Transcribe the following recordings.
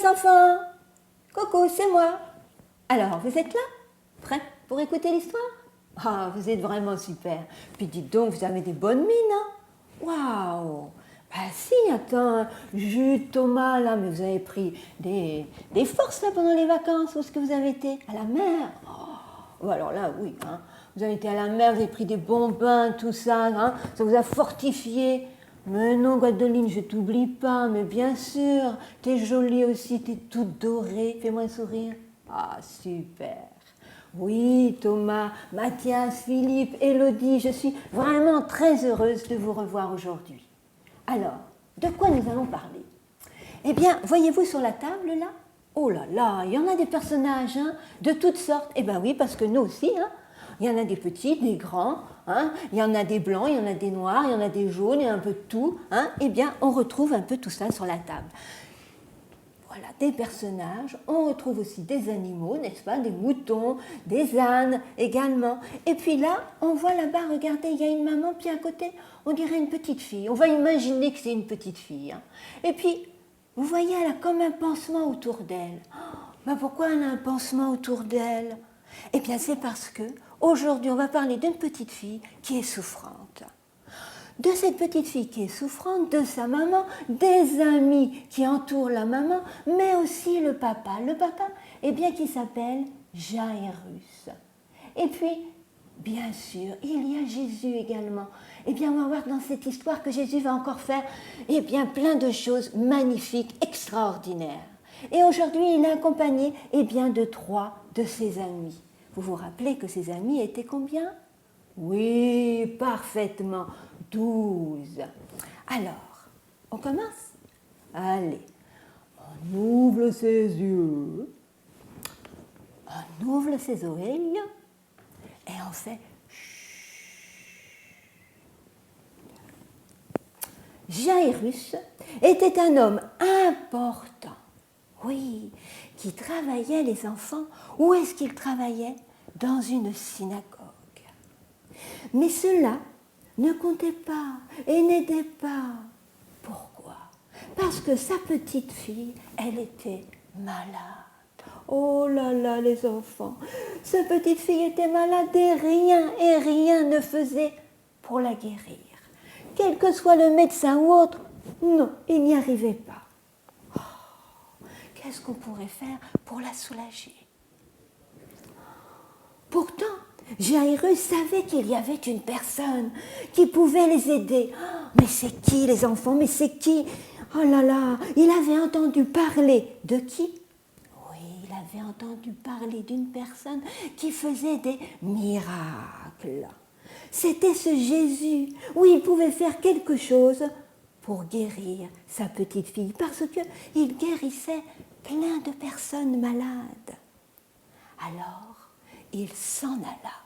les enfants! Coucou, c'est moi! Alors, vous êtes là? Prêts pour écouter l'histoire? Ah, vous êtes vraiment super! Puis dites donc, vous avez des bonnes mines, hein? Waouh! Bah si, attends, Jules, Thomas, là, mais vous avez pris des forces là pendant les vacances. Où est-ce que vous avez été? À la mer? Oh, alors là, oui, hein. Vous avez été à la mer, vous avez pris des bons bains, tout ça, hein. Ça vous a fortifié. Mais non, Gwendoline, je t'oublie pas, mais bien sûr, t'es jolie aussi, t'es toute dorée. Fais-moi un sourire. Ah, super. Oui, Thomas, Mathias, Philippe, Élodie, je suis vraiment très heureuse de vous revoir aujourd'hui. Alors, de quoi nous allons parler? Eh bien, voyez-vous sur la table là? Oh là là, il y en a des personnages, hein, de toutes sortes. Eh bien oui, parce que nous aussi, hein, il y en a des petits, des grands, hein, il y en a des blancs, il y en a des noirs, il y en a des jaunes, il y a un peu de tout. Hein, eh bien, on retrouve un peu tout ça sur la table. Voilà, des personnages, on retrouve aussi des animaux, n'est-ce pas, des moutons, des ânes également. Et puis là, on voit là-bas, regardez, il y a une maman, puis à côté, on dirait une petite fille. On va imaginer que c'est une petite fille. Hein. Et puis, vous voyez, elle a comme un pansement autour d'elle. Oh, ben pourquoi elle a un pansement autour d'elle? Eh bien, c'est parce que aujourd'hui, on va parler d'une petite fille qui est souffrante. De cette petite fille qui est souffrante, de sa maman, des amis qui entourent la maman, mais aussi le papa. Le papa, eh bien, qui s'appelle Jairus. Et puis, bien sûr, il y a Jésus également. Eh bien, on va voir dans cette histoire que Jésus va encore faire, eh bien, plein de choses magnifiques, extraordinaires. Et aujourd'hui, il est accompagné, eh bien, de 3 de ses amis. Vous vous rappelez que ses amis étaient combien? Oui, parfaitement, 12. Alors, on commence? Allez, on ouvre ses yeux, on ouvre ses oreilles et on fait Jairus était un homme important, oui, qui travaillait les enfants. Où est-ce qu'il travaillait? Dans une synagogue. Mais cela ne comptait pas et n'aidait pas. Pourquoi? Parce que sa petite fille, elle était malade. Oh là là, les enfants, sa petite fille était malade et rien ne faisait pour la guérir. Quel que soit le médecin ou autre, non, il n'y arrivait pas. Oh, qu'est-ce qu'on pourrait faire pour la soulager? Pourtant, Jairus savait qu'il y avait une personne qui pouvait les aider. Mais c'est qui, les enfants? Mais c'est qui? Oh là là, il avait entendu parler de qui? Oui, il avait entendu parler d'une personne qui faisait des miracles. C'était ce Jésus. Oui, il pouvait faire quelque chose pour guérir sa petite fille, parce qu'il guérissait plein de personnes malades. Alors, il s'en alla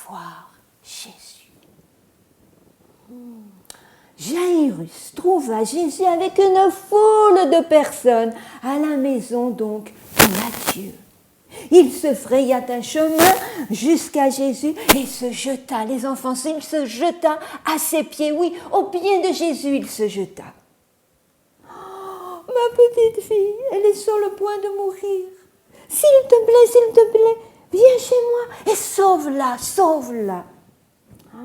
voir Jésus. Jairus trouva Jésus avec une foule de personnes à la maison donc de Matthieu. Il se fraya un chemin jusqu'à Jésus et se jeta, les enfants, il se jeta à ses pieds, oui, aux pieds de Jésus il se jeta. Oh, ma petite fille, elle est sur le point de mourir. S'il te plaît, viens chez moi et sauve-la, sauve-la. Oh,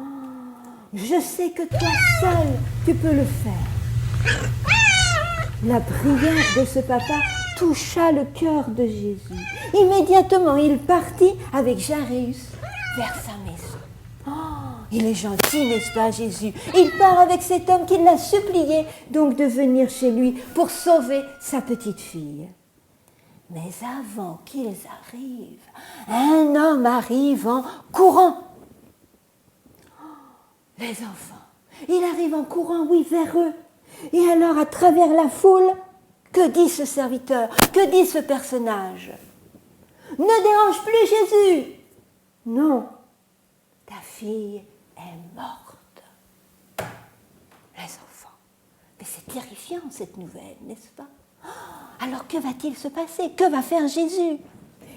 je sais que toi seul, tu peux le faire. La prière de ce papa toucha le cœur de Jésus. Immédiatement, il partit avec Jairus vers sa maison. Oh, il est gentil, n'est-ce pas, Jésus? Il part avec cet homme qui l'a supplié donc de venir chez lui pour sauver sa petite fille. Mais avant qu'ils arrivent, un homme arrive en courant. Les enfants, il arrive en courant, oui, vers eux. Et alors, à travers la foule, que dit ce serviteur? Que dit ce personnage? Ne dérange plus Jésus! Non, ta fille est morte. Les enfants, mais c'est terrifiant cette nouvelle, n'est-ce pas? Alors que va-t-il se passer? Que va faire Jésus?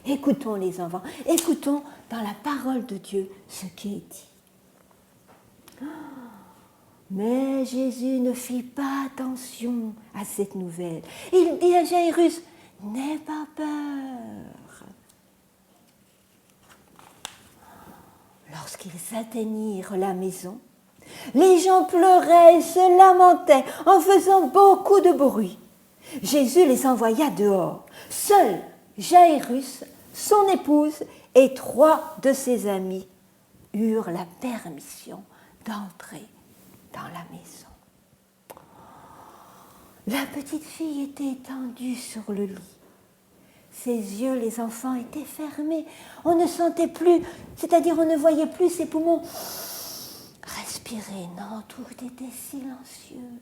Écoutons les enfants, écoutons dans la parole de Dieu ce qui est dit. Mais Jésus ne fit pas attention à cette nouvelle. Il dit à Jairus, n'aie pas peur. Lorsqu'ils atteignirent la maison, les gens pleuraient et se lamentaient en faisant beaucoup de bruit. Jésus les envoya dehors. Seul Jairus, son épouse et 3 de ses amis eurent la permission d'entrer dans la maison. La petite fille était étendue sur le lit. Ses yeux, les enfants, étaient fermés. On ne sentait plus, c'est-à-dire on ne voyait plus ses poumons respirer. Non, tout était silencieux.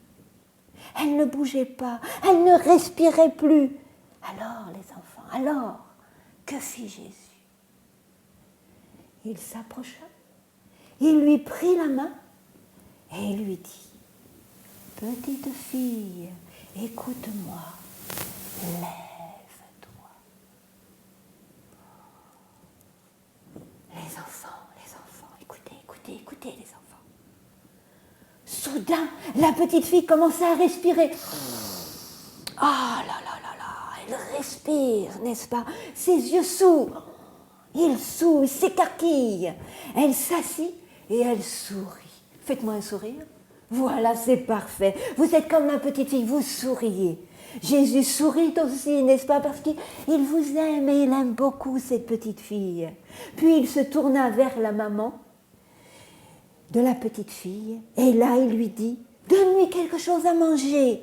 Elle ne bougeait pas, elle ne respirait plus. Alors, les enfants, alors, que fit Jésus? Il s'approcha, il lui prit la main et lui dit, « Petite fille, écoute-moi, lève-toi. » Les enfants, écoutez les enfants. Soudain, la petite fille commença à respirer. Ah là là là là, elle respire, n'est-ce pas? Ses yeux s'ouvrent. Il sourit, s'écarquille. Elle s'assit et elle sourit. Faites-moi un sourire. Voilà, c'est parfait. Vous êtes comme la petite fille, vous souriez. Jésus sourit aussi, n'est-ce pas? Parce qu'il vous aime et il aime beaucoup cette petite fille. Puis il se tourna vers la maman de la petite fille et là il lui dit, « Donne-lui quelque chose à manger. »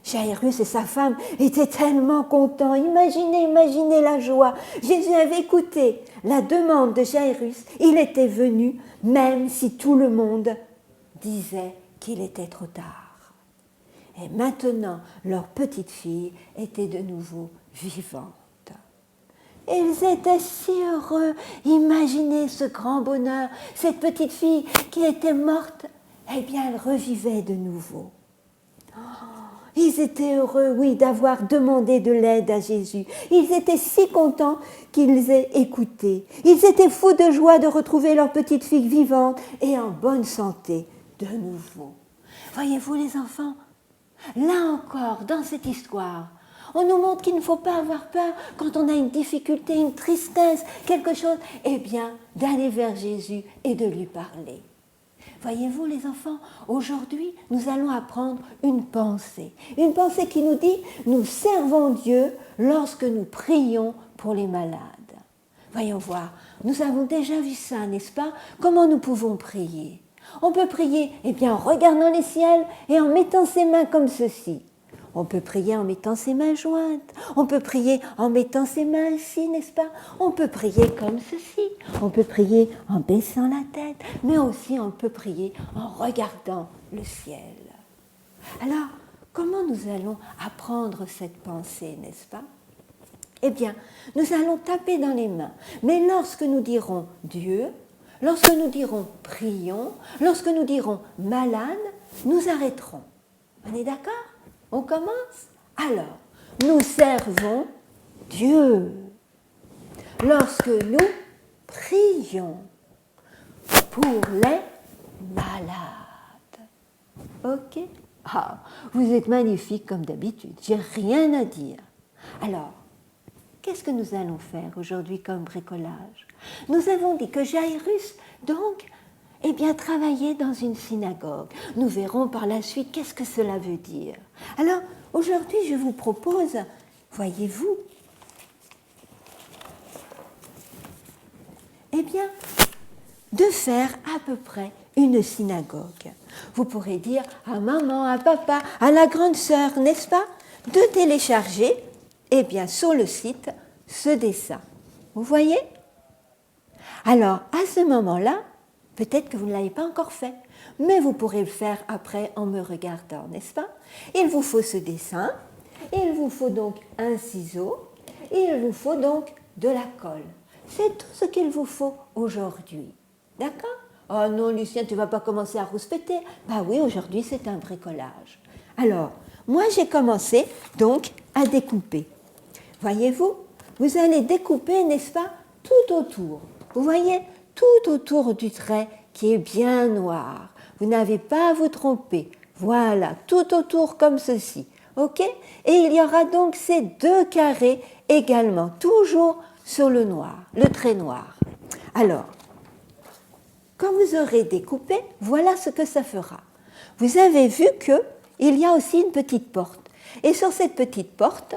Jairus et sa femme étaient tellement contents. Imaginez la joie. Jésus avait écouté la demande de Jairus. Il était venu, même si tout le monde disait qu'il était trop tard. Et maintenant, leur petite fille était de nouveau vivante. Ils étaient si heureux. Imaginez ce grand bonheur. Cette petite fille qui était morte, eh bien, elle revivait de nouveau. Ils étaient heureux, oui, d'avoir demandé de l'aide à Jésus. Ils étaient si contents qu'ils aient écouté. Ils étaient fous de joie de retrouver leur petite fille vivante et en bonne santé de nouveau. Voyez-vous les enfants, là encore, dans cette histoire, on nous montre qu'il ne faut pas avoir peur quand on a une difficulté, une tristesse, quelque chose, eh bien, d'aller vers Jésus et de lui parler. Voyez-vous les enfants, aujourd'hui, nous allons apprendre une pensée qui nous dit « Nous servons Dieu lorsque nous prions pour les malades ». Voyons voir, nous avons déjà vu ça, n'est-ce pas? Comment nous pouvons prier? On peut prier, eh bien, en regardant les ciels et en mettant ses mains comme ceci. On peut prier en mettant ses mains jointes. On peut prier en mettant ses mains ici, n'est-ce pas? On peut prier comme ceci. On peut prier en baissant la tête. Mais aussi on peut prier en regardant le ciel. Alors, comment nous allons apprendre cette pensée, n'est-ce pas? Eh bien, nous allons taper dans les mains. Mais lorsque nous dirons Dieu, lorsque nous dirons prions, lorsque nous dirons malade, nous arrêterons. On est d'accord? On commence? Alors, nous servons Dieu lorsque nous prions pour les malades. Ok? Ah, vous êtes magnifiques comme d'habitude, j'ai rien à dire. Alors, qu'est-ce que nous allons faire aujourd'hui comme bricolage? Nous avons dit que Jairus, donc, eh bien, travailler dans une synagogue. Nous verrons par la suite qu'est-ce que cela veut dire. Alors, aujourd'hui, je vous propose, voyez-vous, eh bien, de faire à peu près une synagogue. Vous pourrez dire à maman, à papa, à la grande sœur, n'est-ce pas, de télécharger, eh bien, sur le site, ce dessin. Vous voyez? Alors, à ce moment-là, peut-être que vous ne l'avez pas encore fait, mais vous pourrez le faire après en me regardant, n'est-ce pas? Il vous faut ce dessin, il vous faut donc un ciseau, il vous faut donc de la colle. C'est tout ce qu'il vous faut aujourd'hui. D'accord? Oh non, Lucien, tu ne vas pas commencer à rouspéter. Bah oui, aujourd'hui, c'est un bricolage. Alors, moi, j'ai commencé donc à découper. Voyez-vous, vous allez découper, n'est-ce pas, tout autour. Vous voyez, tout autour du trait qui est bien noir. Vous n'avez pas à vous tromper. Voilà, tout autour comme ceci. Ok? Et il y aura donc ces deux carrés également, toujours sur le noir, le trait noir. Alors, quand vous aurez découpé, voilà ce que ça fera. Vous avez vu qu'il y a aussi une petite porte. Et sur cette petite porte,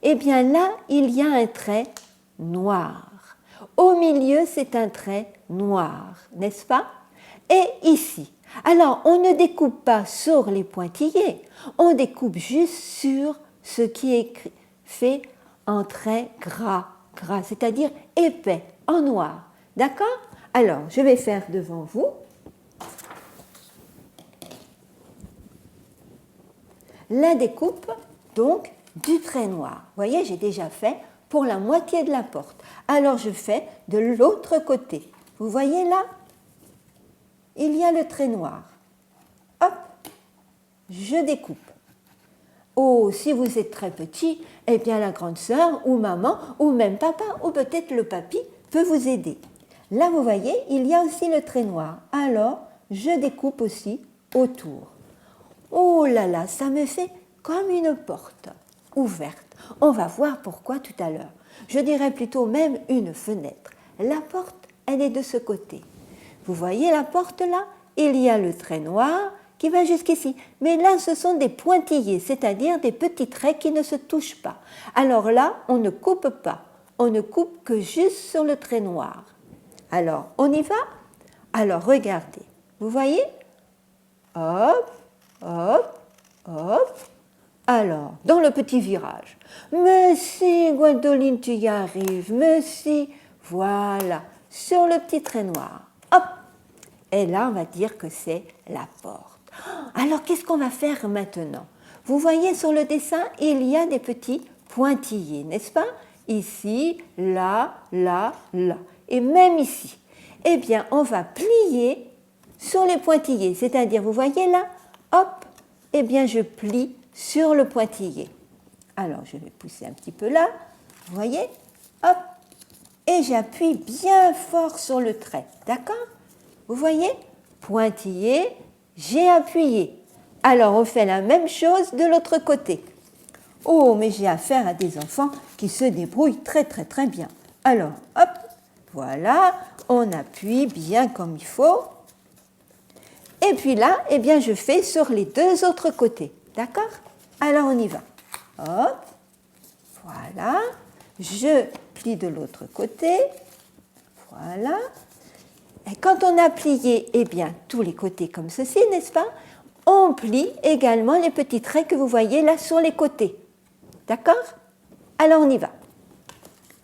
eh bien là, il y a un trait noir. Au milieu, c'est un trait noir, n'est-ce pas? Et ici. Alors, on ne découpe pas sur les pointillés, on découpe juste sur ce qui est fait en trait gras, c'est-à-dire épais, en noir. D'accord? Alors, je vais faire devant vous la découpe, donc, du trait noir. Vous voyez, j'ai déjà fait pour la moitié de la porte. Alors, je fais de l'autre côté. Vous voyez là? Il y a le trait noir. Hop, je découpe. Oh, si vous êtes très petit, eh bien la grande sœur ou maman ou même papa ou peut-être le papy peut vous aider. Là, vous voyez, il y a aussi le trait noir. Alors, je découpe aussi autour. Oh là là, ça me fait comme une porte ouverte. On va voir pourquoi tout à l'heure. Je dirais plutôt même une fenêtre. La porte, elle est de ce côté. Vous voyez la porte là? Il y a le trait noir qui va jusqu'ici. Mais là, ce sont des pointillés, c'est-à-dire des petits traits qui ne se touchent pas. Alors là, on ne coupe pas. On ne coupe que juste sur le trait noir. Alors, on y va? Alors, regardez. Vous voyez? Hop, hop, hop. Alors, dans le petit virage. Mais si, Gwendoline, tu y arrives. Mais si. Voilà, sur le petit trait noir. Hop. Et là, on va dire que c'est la porte. Alors, qu'est-ce qu'on va faire maintenant? Vous voyez sur le dessin, il y a des petits pointillés, n'est-ce pas? Ici, là, là, là. Et même ici. Eh bien, on va plier sur les pointillés. C'est-à-dire, vous voyez là, hop, eh bien, je plie sur le pointillé. Alors, je vais pousser un petit peu là. Vous voyez? Hop. Et j'appuie bien fort sur le trait. D'accord? Vous voyez? Pointillé, j'ai appuyé. Alors, on fait la même chose de l'autre côté. Oh, mais j'ai affaire à des enfants qui se débrouillent très, très, très bien. Alors, hop, voilà, on appuie bien comme il faut. Et puis là, eh bien, je fais sur les deux autres côtés. D'accord? Alors, on y va. Hop, voilà. Je plie de l'autre côté. Voilà. Et quand on a plié, eh bien, tous les côtés comme ceci, n'est-ce pas? On plie également les petits traits que vous voyez là sur les côtés. D'accord? Alors, on y va.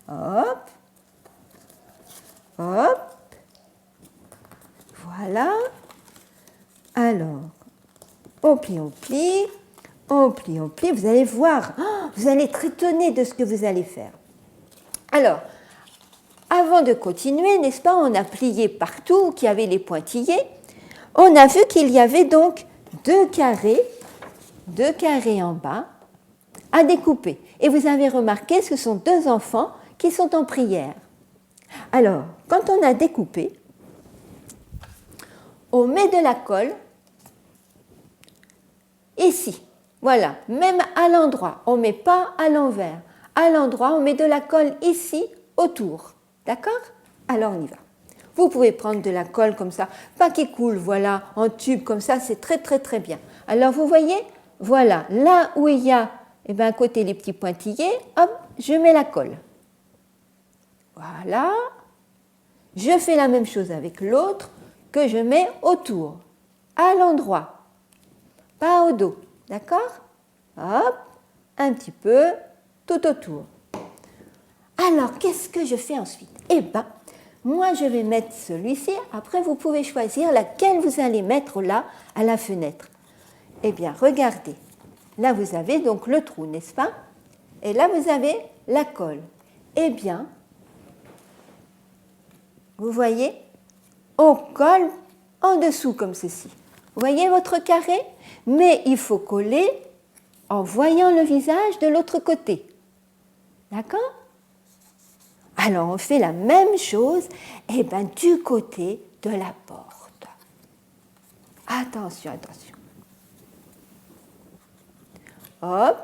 Hop. Hop. Voilà. Alors, on plie, on plie. On plie, on plie. Vous allez voir, vous allez être étonné de ce que vous allez faire. Alors, avant de continuer, n'est-ce pas, on a plié partout qu'il y avait les pointillés. On a vu qu'il y avait donc deux carrés en bas à découper. Et vous avez remarqué, ce sont deux enfants qui sont en prière. Alors, quand on a découpé, on met de la colle ici. Voilà, même à l'endroit, on ne met pas à l'envers. À l'endroit, on met de la colle ici, autour. D'accord? Alors, on y va. Vous pouvez prendre de la colle comme ça, pas qui coule, voilà, en tube comme ça, c'est très, très, très bien. Alors, vous voyez, voilà, là où il y a, eh bien, à côté les petits pointillés, hop, je mets la colle. Voilà. Je fais la même chose avec l'autre que je mets autour, à l'endroit, pas au dos. D'accord? Hop, un petit peu, tout autour. Alors, qu'est-ce que je fais ensuite? Eh bien, moi, je vais mettre celui-ci. Après, vous pouvez choisir laquelle vous allez mettre là, à la fenêtre. Eh bien, regardez. Là, vous avez donc le trou, n'est-ce pas? Et là, vous avez la colle. Eh bien, vous voyez, on colle en dessous comme ceci. Vous voyez votre carré? Mais il faut coller en voyant le visage de l'autre côté. D'accord? Alors, on fait la même chose eh ben, du côté de la porte. Attention, attention. Hop.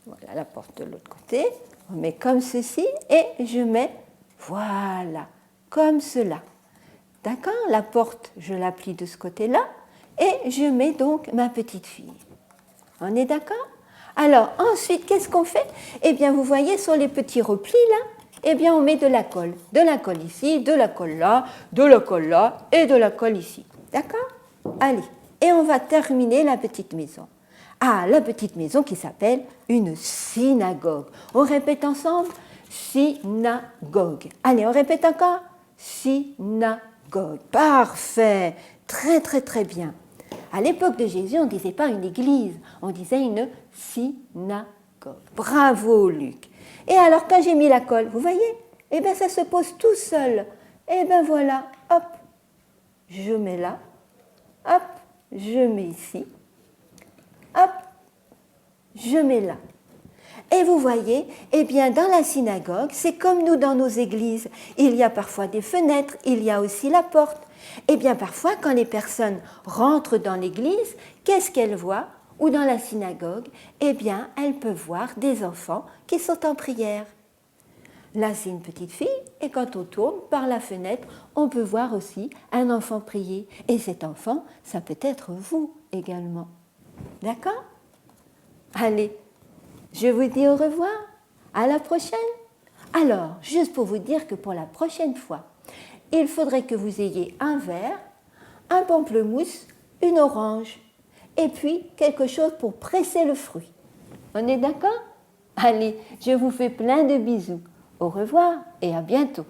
Voilà la porte de l'autre côté. On met comme ceci et je mets, voilà, comme cela. D'accord? La porte, je la plie de ce côté-là et je mets donc ma petite fille. On est d'accord? Alors, ensuite, qu'est-ce qu'on fait? Eh bien, vous voyez, sur les petits replis, là, eh bien, on met de la colle. De la colle ici, de la colle là, de la colle là et de la colle ici. D'accord? Allez, et on va terminer la petite maison. Ah, la petite maison qui s'appelle une synagogue. On répète ensemble? Synagogue. Allez, on répète encore? Synagogue. Parfait. Très, très, très bien. À l'époque de Jésus, on ne disait pas une église, on disait une synagogue. Bravo, Luc. Et alors, quand j'ai mis la colle, vous voyez, eh bien, ça se pose tout seul. Eh bien, voilà, hop, je mets là, hop, je mets ici, hop, je mets là. Et vous voyez, eh bien, dans la synagogue, c'est comme nous dans nos églises. Il y a parfois des fenêtres, il y a aussi la porte. Eh bien, parfois, quand les personnes rentrent dans l'église, qu'est-ce qu'elles voient? Ou dans la synagogue? Eh bien, elles peuvent voir des enfants qui sont en prière. Là, c'est une petite fille, et quand on tourne par la fenêtre, on peut voir aussi un enfant prier. Et cet enfant, ça peut être vous également. D'accord? Allez, je vous dis au revoir. À la prochaine. Alors, juste pour vous dire que pour la prochaine fois, il faudrait que vous ayez un verre, un pamplemousse, une orange, et puis quelque chose pour presser le fruit. On est d'accord? Allez, je vous fais plein de bisous. Au revoir et à bientôt.